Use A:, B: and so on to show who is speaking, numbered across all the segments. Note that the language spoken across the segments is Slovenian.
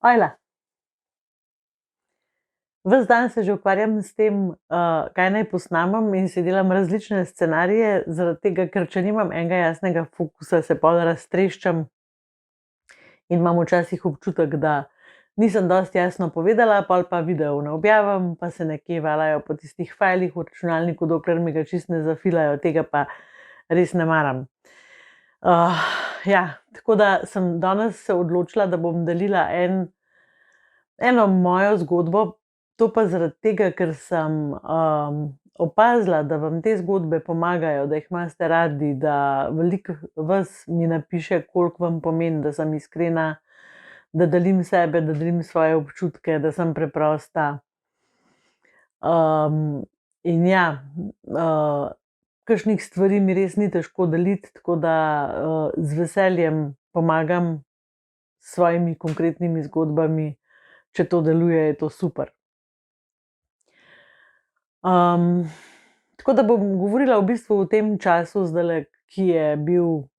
A: Ajla. Ves dan se že ukvarjam s tem, kaj naj posnamem in si delam različne scenarije, zaradi tega, ker če nimam enega jasnega fokusa, se pol raztreščam in imam včasih občutek, da nisem dosti jasno povedala, pol pa video ne objavim, pa se nekje valjajo po tistih fajlih v računalniku, dokler mi ga čisto ne zafilajo, tega pa res ne maram. Ja, tako da sem danes se odločila, da bom delila eno mojo zgodbo, to pa zaradi tega, ker sem opazila, da vam te zgodbe pomagajo, da jih imate radi, da veliko vas mi napiše, koliko vam pomeni, da sem iskrena, da delim sebe, da delim svoje občutke, da sem preprosta. In ja, kakšnih stvari mi res ni težko deliti, tako da z veseljem pomagam s svojimi konkretnimi zgodbami. Če to deluje, je to super. Tako da bom govorila v bistvu o tem času zdajle, ki je bil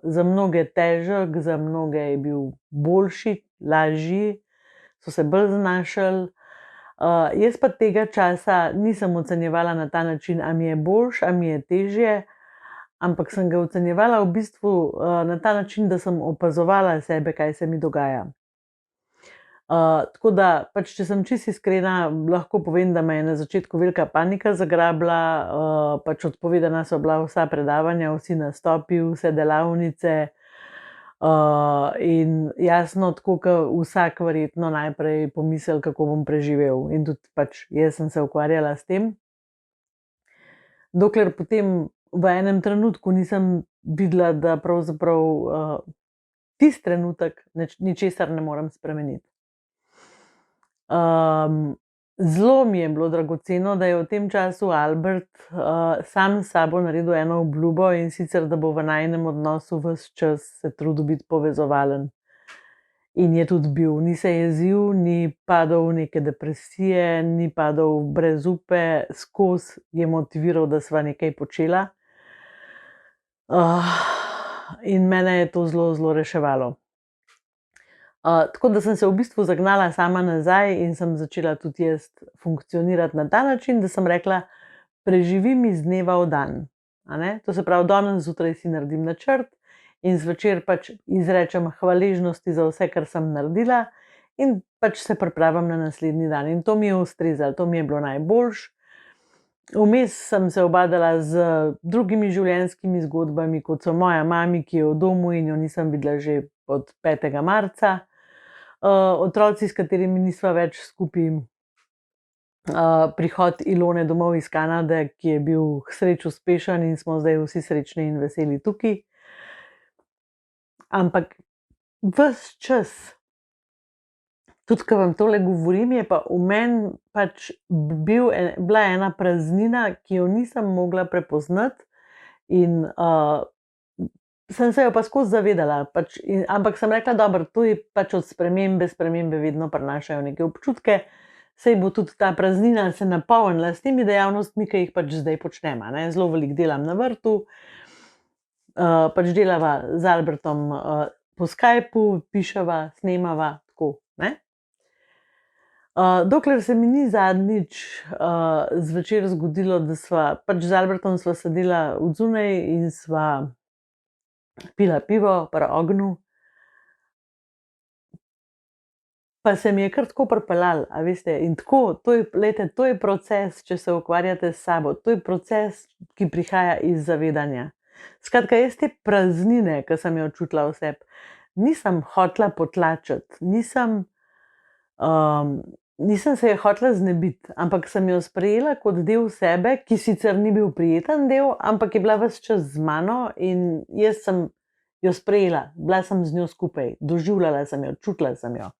A: za mnoge težek, za mnoge je bil boljši, lažji, so se bolj znašli. Jaz pa tega časa nisem ocenjevala na ta način, a mi je boljše, a mi je težje, ampak sem ga ocenjevala v bistvu na ta način, da sem opazovala sebe, kaj se mi dogaja. Tako da, pač, če sem čisto iskrena, lahko povem, da me je na začetku velika panika zagrabila, pač odpovedana so bila vsa predavanja, vsi nastopi, vse delavnice, in jasno, tako kot vsak verjetno najprej pomisli, kako bom preživel, in tudi pač jaz sem se ukvarjala s tem. Dokler potem v enem trenutku nisem videla, da pravzaprav tisti trenutek ničesar ne morem spremeniti. Zelo mi je bilo dragoceno, da je v tem času Albert sam s sabo naredil eno obljubo, in sicer, da bo v najinem odnosu ves čas se trudil biti povezovalen. In je tudi bil, ni se jezil, ni padel v neke depresije, ni padel v brezupe, skozi je motiviral, da sva nekaj počela. In mene je to zelo, zelo reševalo. Tako da sem se v bistvu zagnala sama nazaj in sem začela tudi jaz funkcionirati na ta način, da sem rekla, preživim iz dneva v dan. To se pravi, danes zjutraj si naredim načrt in zvečer pač izrečem hvaležnosti za vse, kar sem naredila, in pač se pripravim na naslednji dan. In to mi je ustrezalo, to mi je bilo najboljše. Vmes sem se ubadala z drugimi življenjskimi zgodbami, kot so moja mami, ki je v domu in jo nisem videla že od 5. marca. Otroci, s katerimi nisva več skupaj, prihod Ilone domov iz Kanade, ki je bil k sreči uspešen in smo zdaj vsi srečni in veseli tukaj. Ampak ves čas, tudi ko vam tole govorim, je pa v meni pač bila ena praznina, ki jo nisem mogla prepoznati, in sem se jo pa skozi zavedala, ampak sem rekla, dobro, to je pač od spremembe vedno prinašajo neke občutke, saj bo tudi ta praznina se napolnila s temi dejavnostmi, ki jih pač zdaj počnem. Zelo veliko delam na vrtu, pač delava z Albertom po Skypu, piševa, snemava, tako, ne. Dokler se mi ni zadnjič zvečer zgodilo, da sva pač z Albertom sva sedela odzunaj in sva pila pivo pri ognju, pa se mi je kar tako pripeljalo, a veste, in tako, glejte, to je proces, če se ukvarjate s sabo, to je proces, ki prihaja iz zavedanja. Skratka, jaz te praznine, ki sem jo čutila v sebi, nisem hotela potlačiti, nisem se je hotela znebiti, ampak sem jo sprejela kot del sebe, ki sicer ni bil prijeten del, ampak je bila ves čas z mano in jaz sem jo sprejela, bila sem z njo skupaj, doživljala sem jo, čutila sem jo.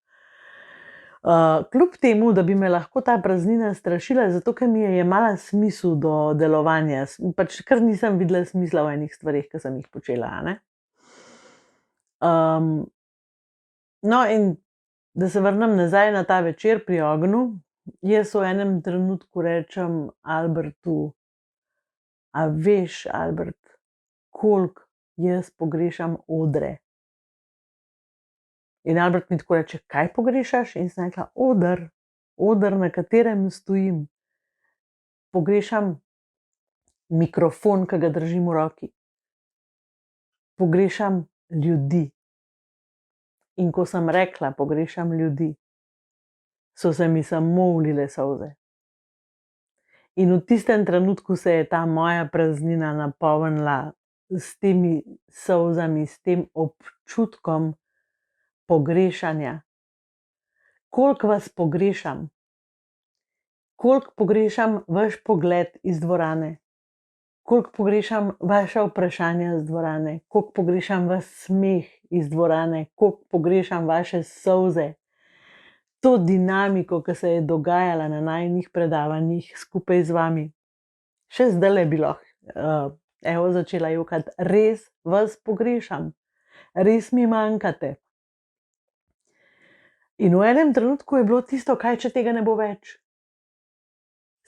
A: Kljub temu, da bi me lahko ta praznina strašila, zato ker mi je jemala smisel do delovanja, pač kar nisem videla smisla v enih stvareh, ki sem jih počela. No, in da se vrnem nazaj na ta večer pri ognju, jaz v enem trenutku rečem Albertu, a veš, Albert, koliko jaz pogrešam odre. In Albert mi tako reče, kaj pogrešaš? In sem rekla, oder, na katerem stojim. Pogrešam mikrofon, ki ga držim v roki. Pogrešam ljudi. In ko sem rekla, pogrešam ljudi, so se mi samo ulile solze. In v tistem trenutku se je ta moja praznina napolnila s temi solzami, s tem občutkom pogrešanja. Koliko vas pogrešam? Koliko pogrešam vaš pogled iz dvorane? Koliko pogrešam vaša vprašanja iz dvorane? Koliko pogrešam vaš smeh iz dvorane? Koliko pogrešam vaše solze? To dinamiko, ki se je dogajala na najinih predavanjih skupaj z vami. Še zdajle bi lahko začela jokati. Res vas pogrešam. Res mi manjkate. In v enem trenutku je bilo tisto, kaj če tega ne bo več.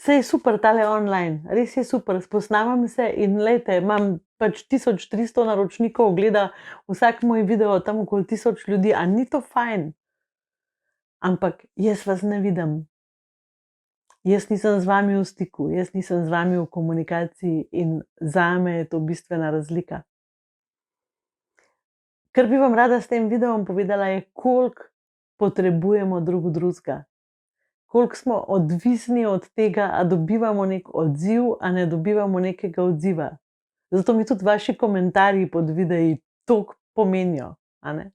A: Saj je super tale online, res je super, sposnavam se in lejte, imam pač 1300 naročnikov, gleda vsak moj video, tam okoli 1000 ljudi, a ni to fajn? Ampak jaz vas ne vidim. Jaz nisem z vami v stiku, jaz nisem z vami v komunikaciji in zame je to bistvena razlika. Kar bi vam rada s tem videom povedala je, koliko potrebujemo drug drugega. Koliko smo odvisni od tega, a dobivamo nek odziv, a ne dobivamo nekega odziva. Zato mi tudi vaši komentarji pod videi toliko pomenijo. A ne?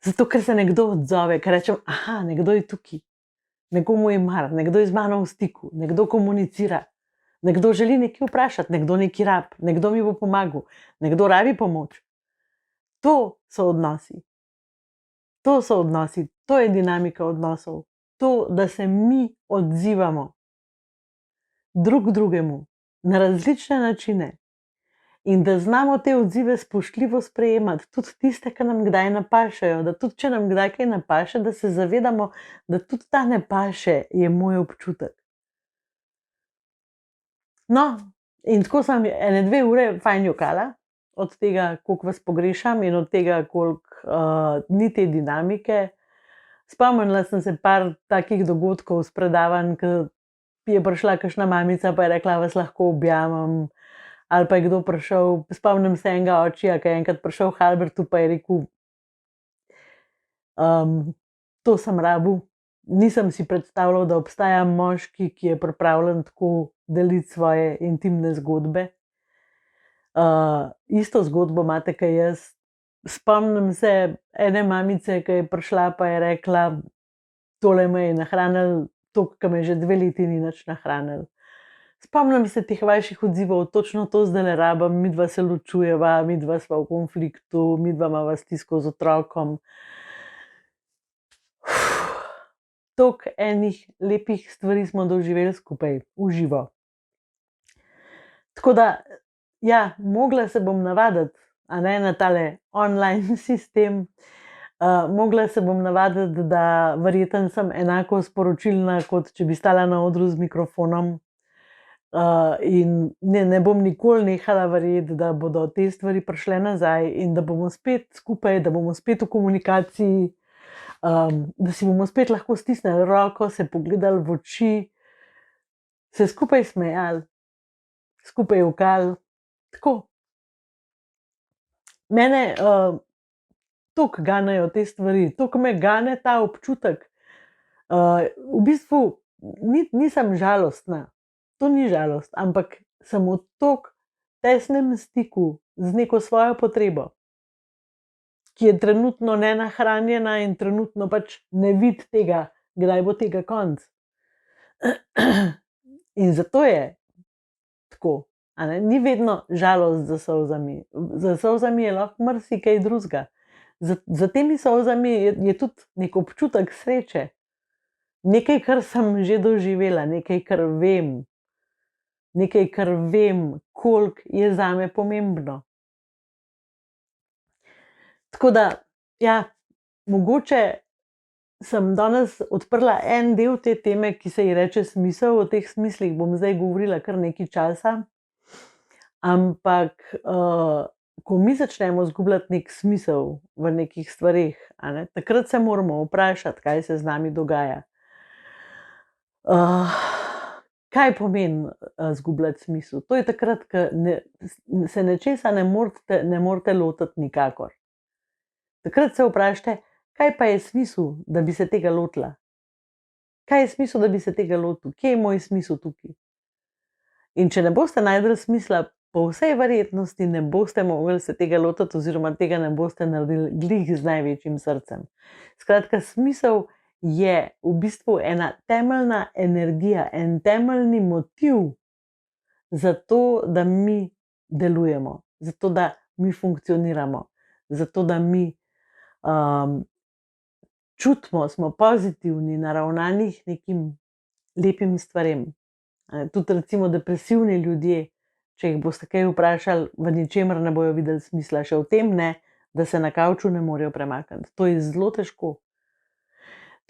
A: Zato, ker se nekdo odzove, ker rečem, aha, nekdo je tukaj, nekomu je mar, nekdo je z mano v stiku, nekdo komunicira, nekdo želi nekaj vprašati, nekdo nekaj rab, nekdo mi bo pomagal, nekdo rabi pomoč. To so odnosi. To so odnosi, to je dinamika odnosov. To, da se mi odzivamo drug drugemu na različne načine in da znamo te odzive spoštljivo sprejemati, tudi tiste, ki nam kdaj ne pašejo, da tudi če nam kdaj kaj ne paše, da se zavedamo, da tudi ta ne paše je moj občutek. No, in tako sem 1-2 ure fajn jokala, od tega, koliko vas pogrešam in od tega, koliko ni te dinamike. Spomnila sem se par takih dogodkov s predavanj, ki je prišla kakšna mamica, pa je rekla, vas lahko objamem, ali pa je kdo prišel, spomnim se enega očija, ki je enkrat prišel k Albertu, pa je rekel, to sem rabil, nisem si predstavljal, da obstaja moški, ki je pripravljen tako deliti svoje intimne zgodbe. Isto zgodbo imate, kaj jaz. Spomnim se ene mamice, ki je prišla, pa je rekla, tole me je nahranil, to, ki me že 2 leti ni nič nahranil. Spomnim se teh vaših odzivov, točno to zdajle rabim, midva se ločujeva, midva sva v konfliktu, midva imava stisko z otrokom. Toliko enih lepih stvari smo doživeli skupaj, v živo. Tako da, ja, mogla se bom navaditi, a ne, na tale online sistem. Mogla se bom navaditi, da verjetno sem enako sporočilna, kot če bi stala na odru z mikrofonom. In ne bom nikoli nehala verjeti, da bodo te stvari prišle nazaj in da bomo spet skupaj, da bomo spet v komunikaciji, da si bomo spet lahko stisnili roko, se pogledali v oči, se skupaj smejali, skupaj jokali. Tako. Mene toliko ganejo te stvari, toliko me gane ta občutek. V bistvu nisem žalostna, to ni žalost, ampak sem v toliko tesnem stiku z neko svojo potrebo, ki je trenutno nenahranjena in trenutno pač ne vidi tega, kdaj bo tega konc. In zato je tako. Ni vedno žalost za solzami. Za solzami je lahko marsikaj drugega. Za temi solzami je tudi nek občutek sreče. Nekaj, kar sem že doživela, nekaj, kar vem. Nekaj, kar vem, koliko je zame pomembno. Tako da, ja, mogoče sem danes odprla en del te teme, ki se ji reče smisel. O teh smislih bom zdaj govorila kar nekaj časa. Ampak ko mi začnemo izgubljati nek smisel v nekih stvareh, takrat se moramo vprašati, kaj se z nami dogaja. Kaj pomeni izgubljati smisel? To je takrat, ko se nečesa ne morete lotiti nikakor. Takrat se vprašajte, kaj pa je smisel, da bi se tega lotila? Kaj je smisel, da bi se tega lotil? Kje je moj smisel tukaj? In če ne boste našli smisla, po vsej verjetnosti ne boste mogli se tega lotiti oziroma tega ne boste naredili glih z največjim srcem. Skratka, smisel je v bistvu ena temeljna energija, en temeljni motiv za to, da mi delujemo, za to, da mi funkcioniramo, za to, da mi čutimo, smo pozitivni, naravnani k nekim lepim stvarem. Tudi recimo depresivni ljudje, če jih boste kaj vprašali, v ničemer ne bojo videli smisla, še v tem ne, da se na kavču ne morejo premakniti. To je zelo težko.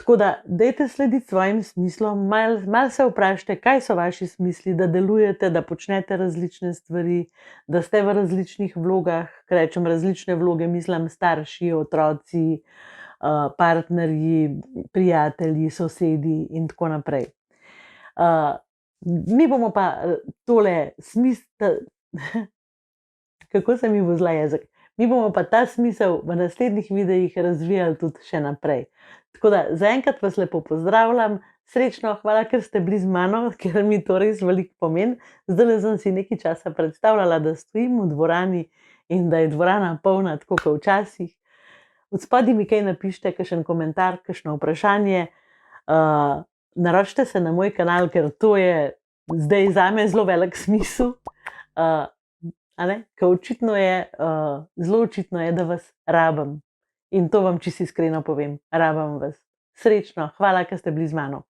A: Tako da, dajte slediti svojim smislom, malo se vprašajte, kaj so vaši smisli, da delujete, da počnete različne stvari, da ste v različnih vlogah, rečem različne vloge, mislim starši, otroci, partnerji, prijatelji, sosedi in tako naprej. Mi bomo pa tole smisel, kako se mi vozla jezik, mi bomo pa ta smisel v naslednjih videih razvijali tudi še naprej. Tako da zaenkrat vas lepo pozdravljam, srečno, hvala, ker ste bili z mano, ker mi to res veliko pomeni. Zdajle sem si nekaj časa predstavljala, da stojim v dvorani in da je dvorana polna, tako kot včasih. Odspodaj mi kaj napišite, kakšen komentar, kakšno vprašanje. Naročite se na moj kanal, ker to je zdaj zame zelo velik smisel. Ker očitno je, zelo očitno je, da vas rabim. In to vam čisto iskreno povem, rabim vas. Srečno, hvala, ker ste bili z mano.